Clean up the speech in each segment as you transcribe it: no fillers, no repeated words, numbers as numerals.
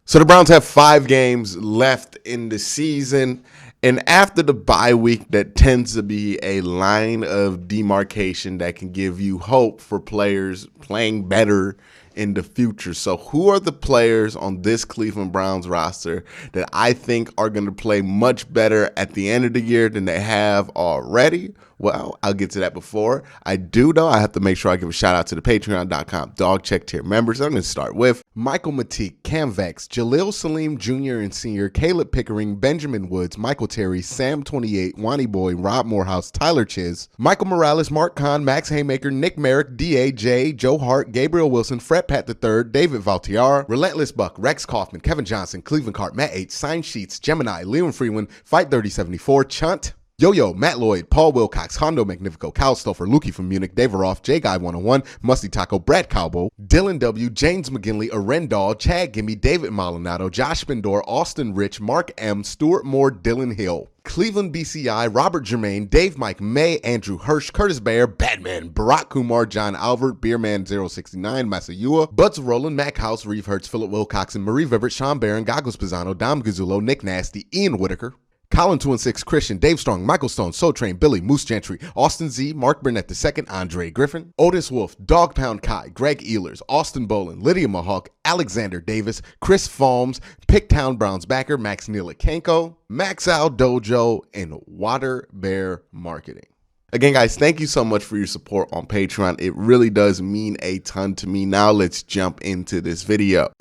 So the Browns have 5 games left in the season. And after the bye week, that tends to be a line of demarcation that can give you hope for players playing better in the future. So who are the players on this Cleveland Browns roster that I think are going to play much better at the end of the year than they have already? Well, I'll get to that before I do, though. I have to make sure I give a shout out to the patreon.com dog check tier members. I'm going to start with Michael Matique, Cam Vex, Jaleel Salim Jr. and Sr., Caleb Pickering, Benjamin Woods, Michael Terry, Sam28, Wani Boy, Rob Morehouse, Tyler Chiz, Michael Morales, Mark Kahn, Max Haymaker, Nick Merrick, D.A.J., Joe Hart, Gabriel Wilson, Fred Pat III, David Valtiar, Relentless Buck, Rex Kaufman, Kevin Johnson, Cleveland Cart, Matt H., Sign Sheets, Gemini, Leon Freeland, Fight 3074, Chunt, Yo-Yo, Matt Lloyd, Paul Wilcox, Hondo Magnifico, Kyle Stoffer, Lukey from Munich, Dave Roth, J Guy 101, Musty Taco, Brad Cowbo, Dylan W, James McGinley, Arendal, Chad Gimme, David Maldonado, Josh Spindor, Austin Rich, Mark M, Stuart Moore, Dylan Hill, Cleveland BCI, Robert Germain, Dave Mike May, Andrew Hirsch, Curtis Bayer, Batman, Barack Kumar, John Albert, Beerman 069, Masayua, Butts Roland, Mac House, Reeve Hertz, Philip Wilcoxon, Marie Vivert, Sean Barron, Goggles Pisano, Dom Gazzulo, Nick Nasty, Ian Whitaker, Colin 216, Christian, Dave Strong, Michael Stone, Soul Train, Billy, Moose Gentry, Austin Z, Mark Burnett II, Andre Griffin, Otis Wolf, Dog Pound Kai, Greg Ehlers, Austin Bolin, Lydia Mahawk, Alexander Davis, Chris Falms, Picktown Browns backer, Max Nielakenko, Max Al Dojo, and Water Bear Marketing. Again, guys, thank you so much for your support on Patreon. It really does mean a ton to me. Now let's jump into this video.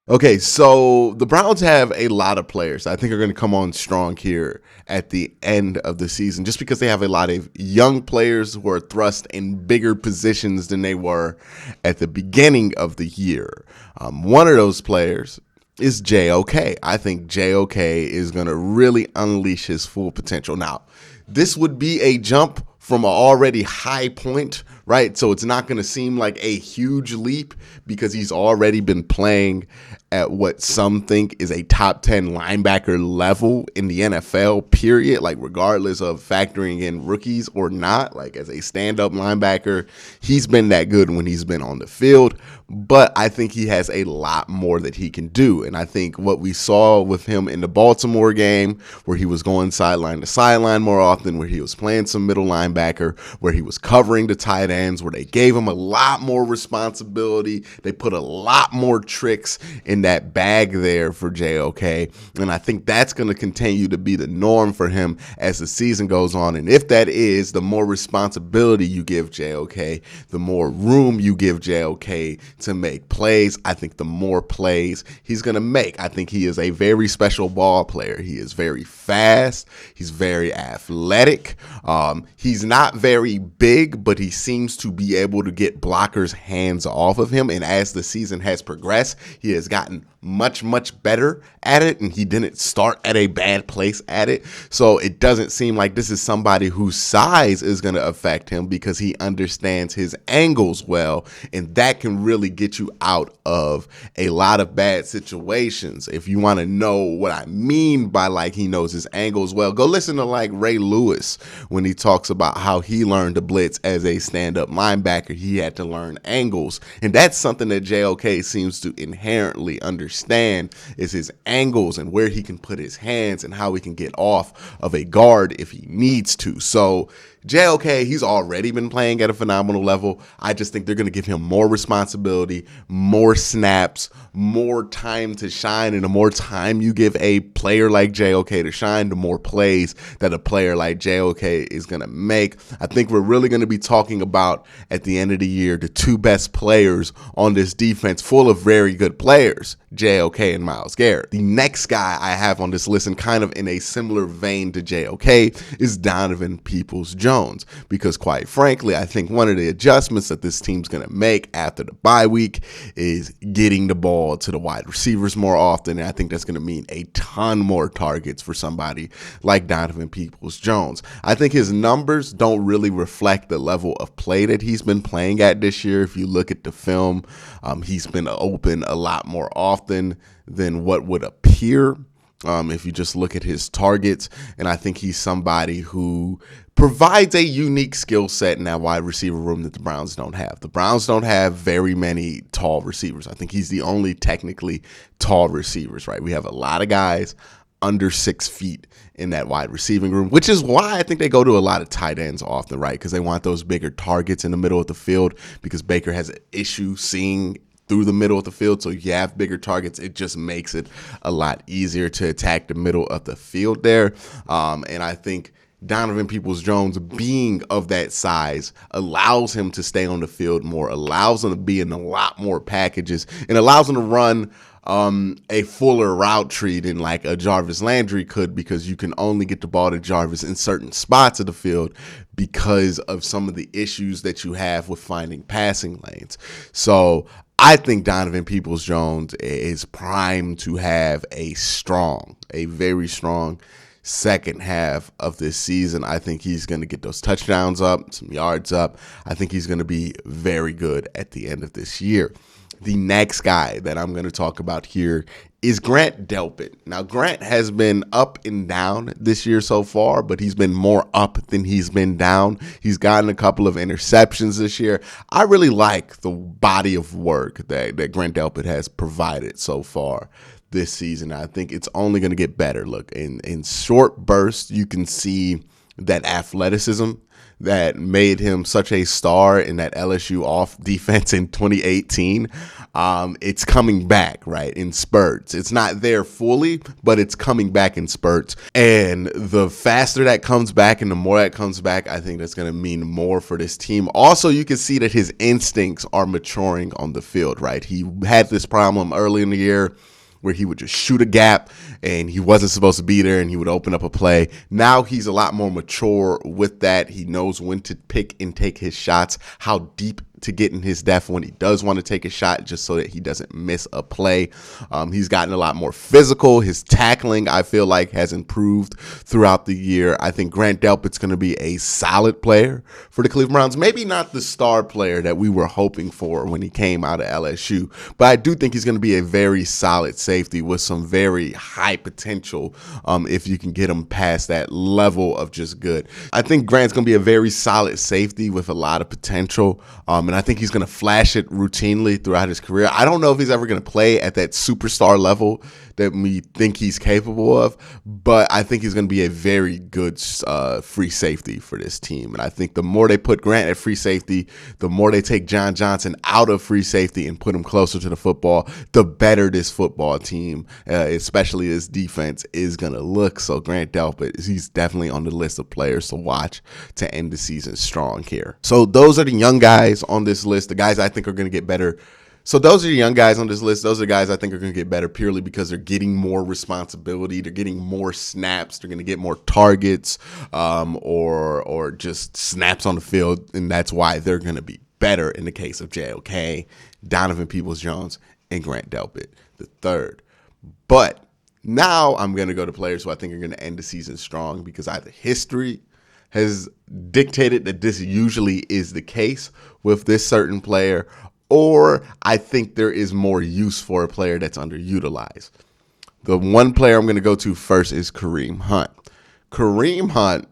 Okay, so the Browns have a lot of players I think are going to come on strong here at the end of the season just because they have a lot of young players who are thrust in bigger positions than they were at the beginning of the year. One of those players is JOK. I think JOK is going to really unleash his full potential. Now, this would be a jump from an already high point, right? So it's not going to seem like a huge leap because he's already been playing at what some think is a top 10 linebacker level in the NFL, period. Like regardless of factoring in rookies or not, like as a stand-up linebacker, he's been that good when he's been on the field. But I think he has a lot more that he can do. And I think what we saw with him in the Baltimore game, where he was going sideline to sideline more often, where he was playing some middle linebacker, where he was covering the tight ends, where they gave him a lot more responsibility. They put a lot more tricks in that bag there for JOK. And I think that's going to continue to be the norm for him as the season goes on. And if that is, the more responsibility you give JOK, the more room you give JOK to make plays, I think the more plays he's going to make. I think he is a very special ball player. He is very fast. He's very athletic. He's not very big, but he seems to be able to get blockers' hands off of him. And as the season has progressed, he has gotten much better at it, and he didn't start at a bad place at it. So it doesn't seem like this is somebody whose size is going to affect him because he understands his angles well, and that can really get you out of a lot of bad situations. If you want to know what I mean by like he knows his angles well, go listen to like Ray Lewis when he talks about how he learned to blitz as a stand-up linebacker. He had to learn angles, and that's something that JOK seems to inherently understand is his angles and where he can put his hands and how he can get off of a guard if he needs to. So JOK, he's already been playing at a phenomenal level. I just think they're going to give him more responsibility, more snaps, more time to shine. And the more time you give a player like JOK to shine, the more plays that a player like JOK is going to make. I think we're really going to be talking about at the end of the year the two best players on this defense full of very good players, JOK and Myles Garrett. The next guy I have on this list, and kind of in a similar vein to JOK, is Donovan Peoples-Jones. Because quite frankly, I think one of the adjustments that this team's going to make after the bye week is getting the ball to the wide receivers more often. And I think that's going to mean a ton more targets for somebody like Donovan Peoples-Jones. I think his numbers don't really reflect the level of play that he's been playing at this year. If you look at the film, he's been open a lot more often than what would appear. if you just look at his targets. And I think he's somebody who provides a unique skill set in that wide receiver room that the Browns don't have. The Browns don't have very many tall receivers. I think he's the only technically tall receivers, right? We have a lot of guys under 6 feet in that wide receiving room, which is why I think they go to a lot of tight ends often, right? Because they want those bigger targets in the middle of the field, because Baker has an issue seeing through the middle of the field. So you have bigger targets. It just makes it a lot easier to attack the middle of the field there. And I think Donovan Peoples-Jones being of that size allows him to stay on the field more, allows him to be in a lot more packages, and allows him to run a fuller route tree than like a Jarvis Landry could, because you can only get the ball to Jarvis in certain spots of the field because of some of the issues that you have with finding passing lanes. So I think Donovan Peoples-Jones is primed to have a very strong second half of this season. I think he's going to get those touchdowns up, some yards up. I think he's going to be very good at the end of this year. The next guy that I'm going to talk about here is Grant Delpit. Now, Grant has been up and down this year so far, but he's been more up than he's been down. He's gotten a couple of interceptions this year. I really like the body of work that Grant Delpit has provided so far this season. I think it's only going to get better. Look, in short bursts, you can see that athleticism that made him such a star in that LSU off defense in 2018. It's coming back, right, in spurts. It's not there fully, but it's coming back in spurts. And the faster that comes back and the more that comes back, I think that's going to mean more for this team. Also, you can see that his instincts are maturing on the field, right? He had this problem early in the year where he would just shoot a gap and he wasn't supposed to be there and he would open up a play. Now he's a lot more mature with that. He knows when to pick and take his shots, how deep to get in his depth when he does want to take a shot, just so that he doesn't miss a play. He's gotten a lot more physical. His tackling, I feel like, has improved throughout the year. I think Grant Delpit's going to be a solid player for the Cleveland Browns. Maybe not the star player that we were hoping for when he came out of LSU, but I do think he's going to be a very solid safety with some very high potential if you can get him past that level of just good. I think Grant's going to be a very solid safety with a lot of potential. And I think he's going to flash it routinely throughout his career. I don't know if he's ever going to play at that superstar level that we think he's capable of, but I think he's going to be a very good free safety for this team. And I think the more they put Grant at free safety, the more they take John Johnson out of free safety and put him closer to the football, the better this football team, especially this defense, is going to look. So Grant Delpit, he's definitely on the list of players to watch to end the season strong here. So those are the young guys on this list, the guys I think are going to get better. So those are the young guys on this list. Those are the guys I think are going to get better purely because they're getting more responsibility. They're getting more snaps. They're going to get more targets or just snaps on the field. And that's why they're going to be better in the case of JOK, Donovan Peoples-Jones, and Grant Delpit the third. But now I'm going to go to players who I think are going to end the season strong, because either history has dictated that this usually is the case with this certain player, or I think there is more use for a player that's underutilized. The one player I'm going to go to first is Kareem Hunt. Kareem Hunt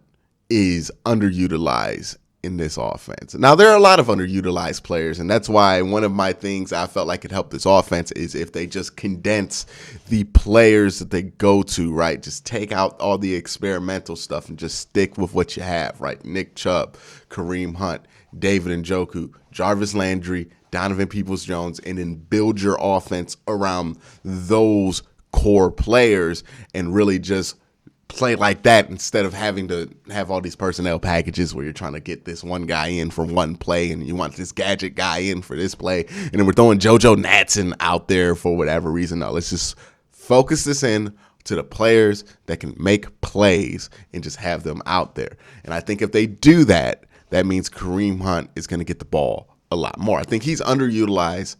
is underutilized in this offense. Now, there are a lot of underutilized players, and that's why one of my things I felt like could help this offense is if they just condense the players that they go to, right? Just take out all the experimental stuff and just stick with what you have, right? Nick Chubb, Kareem Hunt, David Njoku, Jarvis Landry, Donovan Peoples-Jones, and then build your offense around those core players and really just play like that instead of having to have all these personnel packages where you're trying to get this one guy in for one play and you want this gadget guy in for this play, and then we're throwing JoJo Natson out there for whatever reason. No, let's just focus this in to the players that can make plays and just have them out there. And I think if they do that, that means Kareem Hunt is going to get the ball a lot more. I think he's underutilized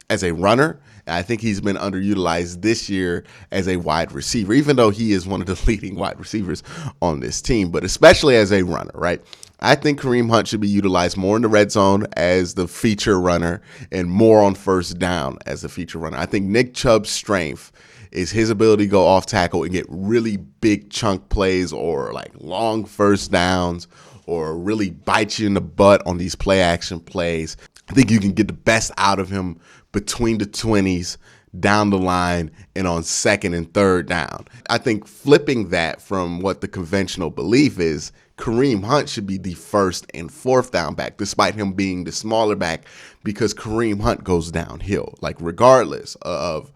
as a runner, and I think he's been underutilized this year as a wide receiver, even though he is one of the leading wide receivers on this team, but especially as a runner, right? I think Kareem Hunt should be utilized more in the red zone as the feature runner and more on first down as the feature runner. I think Nick Chubb's strength is his ability to go off tackle and get really big chunk plays or like long first downs or really bite you in the butt on these play action plays. I think you can get the best out of him between the 20s, down the line, and on second and third down. I think flipping that from what the conventional belief is, Kareem Hunt should be the first and fourth down back, despite him being the smaller back, because Kareem Hunt goes downhill. Like, regardless of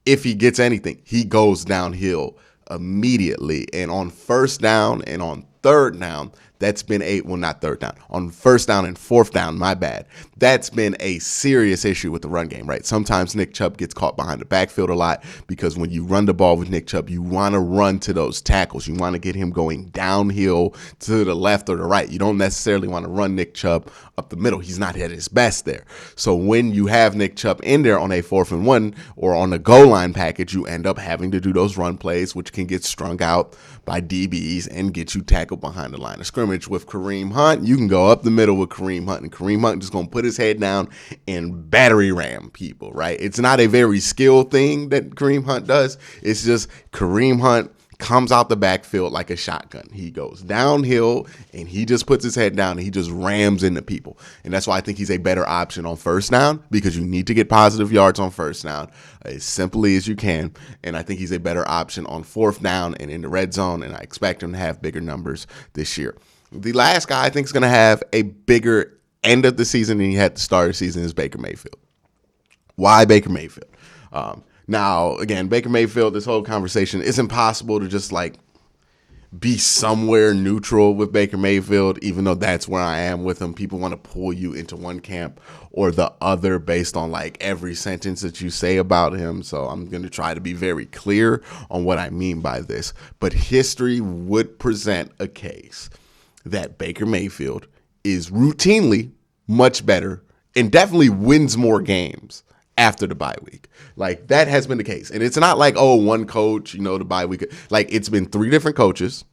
if he gets anything, he goes downhill immediately. And on first down and on third down, that's been not third down, on first down and fourth down, my bad. That's been a serious issue with the run game, right? Sometimes Nick Chubb gets caught behind the backfield a lot because when you run the ball with Nick Chubb, you want to run to those tackles. You want to get him going downhill to the left or the right. You don't necessarily want to run Nick Chubb up the middle. He's not at his best there. So when you have Nick Chubb in there on a 4th and 1 or on a goal line package, you end up having to do those run plays, which can get strung out by DBs and get you tackled behind the line of scrimmage. With Kareem Hunt, you can go up the middle with Kareem Hunt, and Kareem Hunt just going to put his head down and battery ram people, right? It's not a very skilled thing that Kareem Hunt does. It's just Kareem Hunt comes out the backfield like a shotgun. He goes downhill and he just puts his head down and he just rams into people. And that's why I think he's a better option on first down, because you need to get positive yards on first down as simply as you can. And I think he's a better option on fourth down and in the red zone. And I expect him to have bigger numbers this year. The last guy I think is going to have a bigger end of the season than he had at the start of the season is Baker Mayfield. Why Baker Mayfield? Now, again, Baker Mayfield, this whole conversation, it's impossible to just like be somewhere neutral with Baker Mayfield, even though that's where I am with him. People want to pull you into one camp or the other based on like every sentence that you say about him. So I'm going to try to be very clear on what I mean by this. But history would present a case that Baker Mayfield is routinely much better and definitely wins more games after the bye week. Like, that has been the case. And it's not like, oh, one coach, the bye week. Like, it's been 3 different coaches,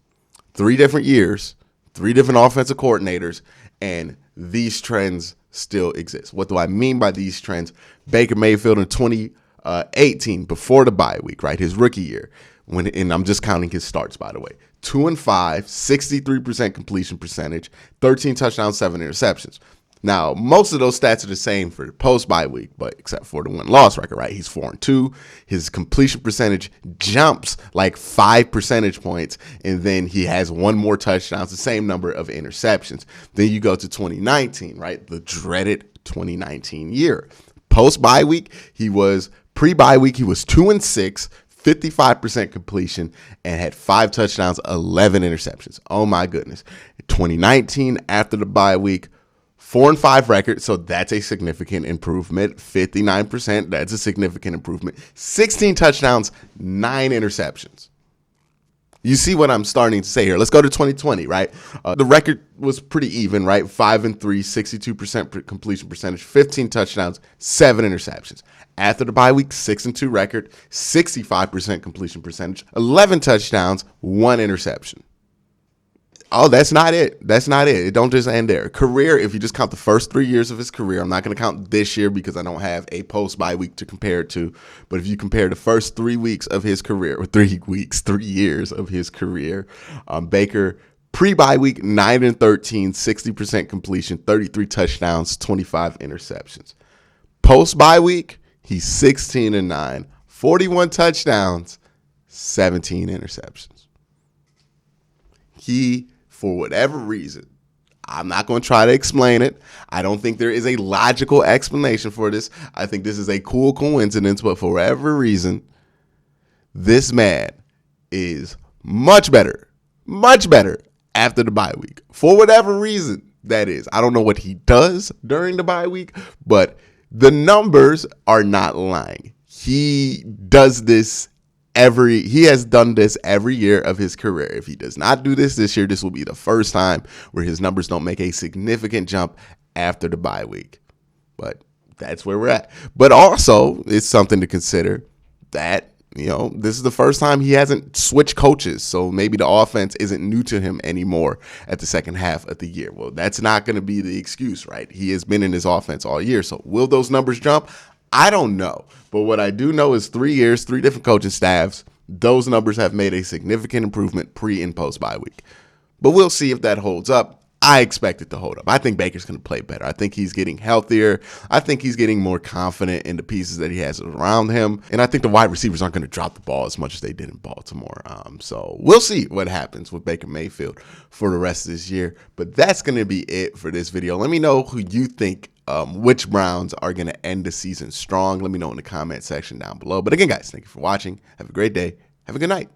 3 different years, 3 different offensive coordinators, and these trends still exist. What do I mean by these trends? Baker Mayfield in 2018, before the bye week, right, his rookie year, and I'm just counting his starts, by the way, 2-5, 63% completion percentage, 13 touchdowns, 7 interceptions. Now, most of those stats are the same for post-bye week, but except for the win-loss record, right? He's 4-2. His completion percentage jumps like 5 percentage points, and then he has 1 more touchdowns, the same number of interceptions. Then you go to 2019, right? The dreaded 2019 year. Post-bye week, pre-bye week, he was 2-6, 55% completion, and had 5 touchdowns, 11 interceptions. Oh my goodness. 2019, after the bye week, 4-5 record, so that's a significant improvement. 59%, that's a significant improvement. 16 touchdowns, 9 interceptions. You see what I'm starting to say here. Let's go to 2020, right? The record was pretty even, right? 5-3, 62% completion percentage, 15 touchdowns, 7 interceptions. After the bye week, 6-2 record, 65% completion percentage, 11 touchdowns, 1 interception. Oh, that's not it. That's not it. It don't just end there. Career, if you just count the first 3 years of his career, I'm not going to count this year because I don't have a post-bye week to compare it to. But if you compare the first 3 weeks of his career, or 3 years of his career, Baker, pre-bye week, 9-13, 60% completion, 33 touchdowns, 25 interceptions. Post-bye week, he's 16-9, 41 touchdowns, 17 interceptions. For whatever reason, I'm not going to try to explain it. I don't think there is a logical explanation for this. I think this is a cool coincidence, but for whatever reason, this man is much better after the bye week. For whatever reason that is. I don't know what he does during the bye week, but the numbers are not lying. He does this he has done this every year of his career. If he does not do this year, this will be the first time where his numbers don't make a significant jump after the bye week. But that's where we're at. But also, it's something to consider that, this is the first time he hasn't switched coaches. So maybe the offense isn't new to him anymore at the second half of the year. Well, that's not going to be the excuse, right? He has been in his offense all year. So will those numbers jump? I don't know. But what I do know is 3 years, 3 different coaching staffs. Those numbers have made a significant improvement pre and post bye week. But we'll see if that holds up. I expect it to hold up. I think Baker's going to play better. I think he's getting healthier. I think he's getting more confident in the pieces that he has around him. And I think the wide receivers aren't going to drop the ball as much as they did in Baltimore. So we'll see what happens with Baker Mayfield for the rest of this year. But that's going to be it for this video. Let me know who you think which Browns are going to end the season strong. Let me know in the comment section down below. But again, guys, thank you for watching. Have a great day. Have a good night.